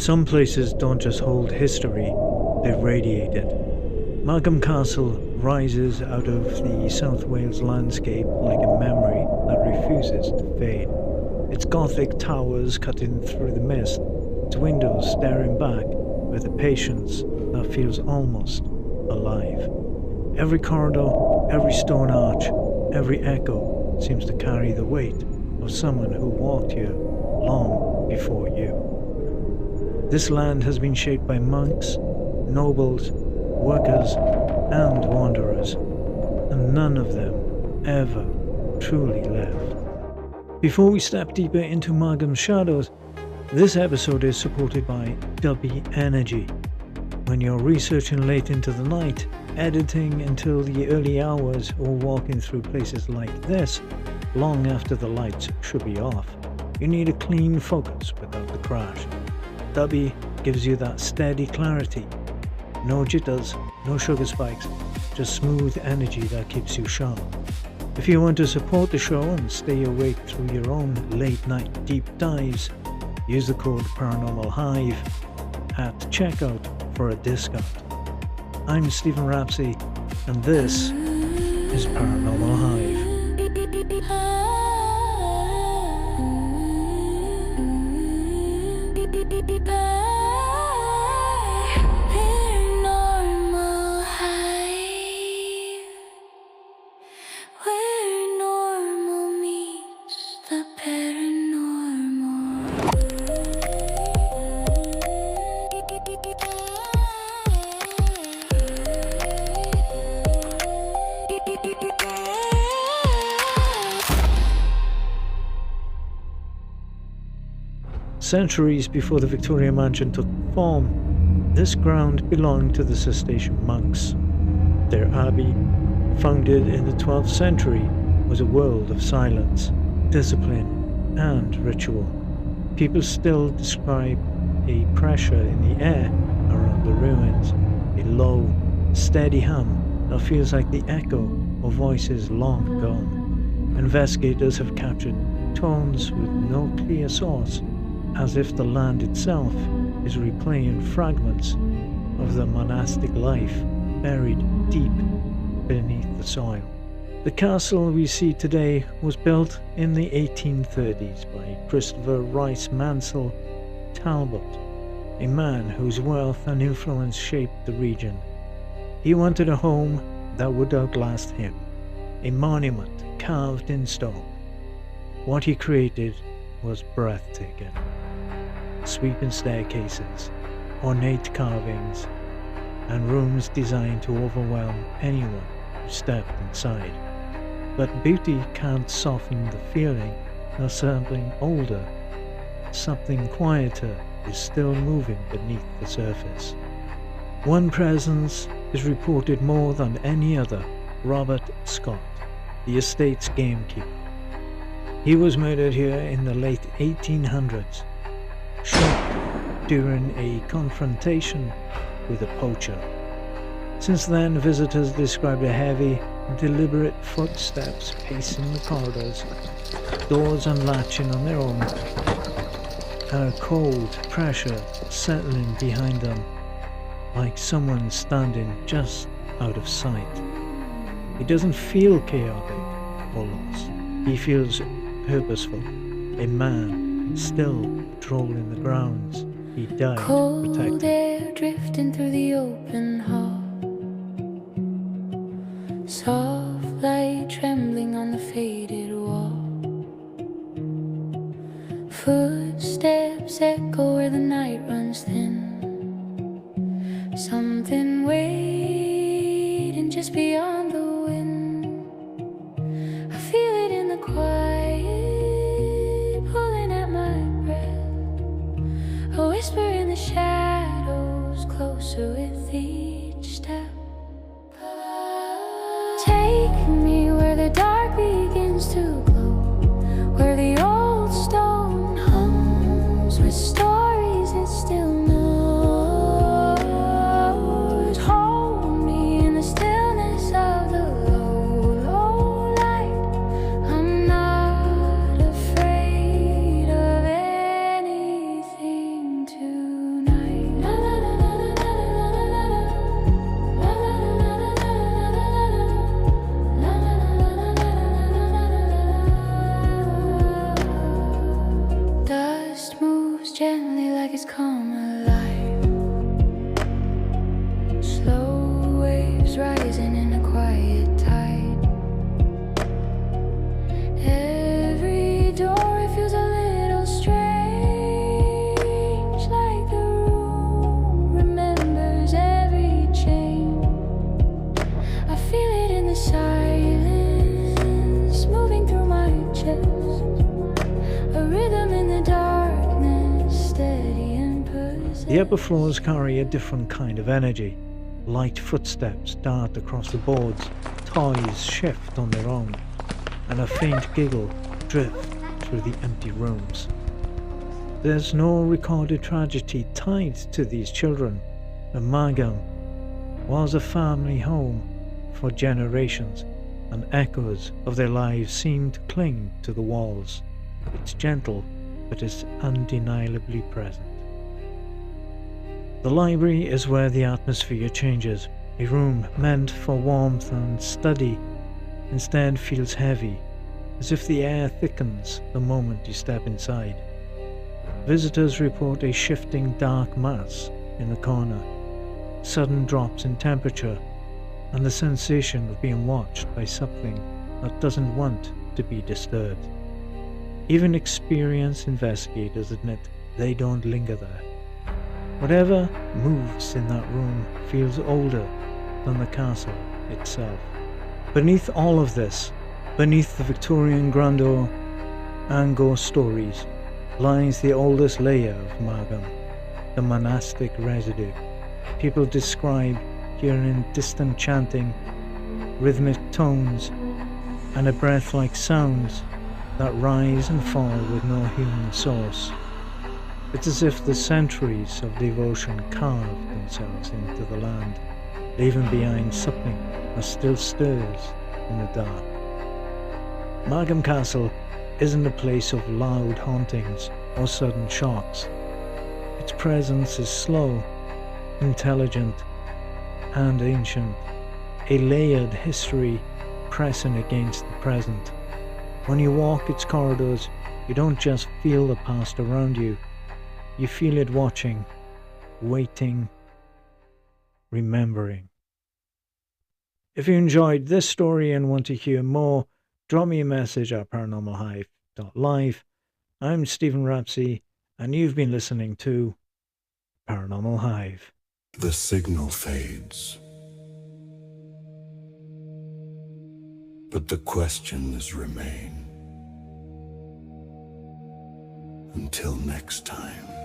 Some places don't just hold history, they radiate it. Margam Castle rises out of the South Wales landscape like a memory that refuses to fade. Its Gothic towers cutting through the mist, its windows staring back with a patience that feels almost alive. Every corridor, every stone arch, every echo seems to carry the weight of someone who walked here long before you. This land has been shaped by monks, nobles, workers, and wanderers, and none of them ever truly left. Before we step deeper into Margam's shadows, this episode is supported by Dubby Energy. When you're researching late into the night, editing until the early hours, or walking through places like this, long after the lights should be off, you need a clean focus without the crash. Dubby gives you that steady clarity. No jitters, no sugar spikes, just smooth energy that keeps you sharp. If you want to support the show and stay awake through your own late night deep dives, use the code Paranormal Hive at checkout for a discount. I'm Stephen Rapsey, and this is Paranormal Hive. Paranormal Hive, where normal meets the paranormal. Centuries before the Victoria Mansion took form, this ground belonged to the Cistercian monks. Their abbey, founded in the 12th century, was a world of silence, discipline, and ritual. People still describe a pressure in the air around the ruins, a low, steady hum that feels like the echo of voices long gone. Investigators have captured tones with no clear source, as if the land itself is replaying fragments of the monastic life buried deep beneath the soil. The castle we see today was built in the 1830s by Christopher Rice Mansell Talbot, a man whose wealth and influence shaped the region. He wanted a home that would outlast him, a monument carved in stone. What he created was breathtaking. Sweeping staircases, ornate carvings, and rooms designed to overwhelm anyone who stepped inside. But beauty can't soften the feeling of something older. Something quieter is still moving beneath the surface. One presence is reported more than any other: Robert Scott, the estate's gamekeeper. He was murdered here in the late 1800s, shot during a confrontation with a poacher. Since then, visitors described a heavy, deliberate footsteps pacing the corridors, doors unlatching on their own, and a cold pressure settling behind them, like someone standing just out of sight. He doesn't feel chaotic or lost. He feels purposeful, a man still patrolling the grounds he died Cold protecting. air drifting through the open hall, soft light trembling on the faded wall. Footsteps echo where the night runs thin. Something waiting just beyond the wind. I feel it in the quiet, pulling at my breath. A whisper in the shadows, closer with each step. Take me where the dark begins to glow, where the old stone hums with stories it still knows. Hold me in the stillness of The upper floors carry a different kind of energy. Light footsteps dart across the boards, toys shift on their own, and a faint giggle drifts through the empty rooms. There's no recorded tragedy tied to these children, but Margam was a family home for generations, and echoes of their lives seem to cling to the walls. It's gentle, but it's undeniably present. The library is where the atmosphere changes. A room meant for warmth and study instead feels heavy, as if the air thickens the moment you step inside. Visitors report a shifting dark mass in the corner, sudden drops in temperature, and the sensation of being watched by something that doesn't want to be disturbed. Even experienced investigators admit they don't linger there. Whatever moves in that room feels older than the castle itself. Beneath all of this, beneath the Victorian grandeur and ghost stories, lies the oldest layer of Margam, the monastic residue. People describe hearing distant chanting, rhythmic tones, and a breath-like sounds that rise and fall with no human source. It's as if the centuries of devotion carved themselves into the land, leaving behind something that still stirs in the dark. Margam Castle isn't a place of loud hauntings or sudden shocks. Its presence is slow, intelligent, and ancient, a layered history pressing against the present. When you walk its corridors, you don't just feel the past around you, you feel it watching, waiting, remembering. If you enjoyed this story and want to hear more, drop me a message at paranormalhive.live. I'm Stephen Rapsey, and you've been listening to Paranormal Hive. The signal fades, but the questions remain. Until next time.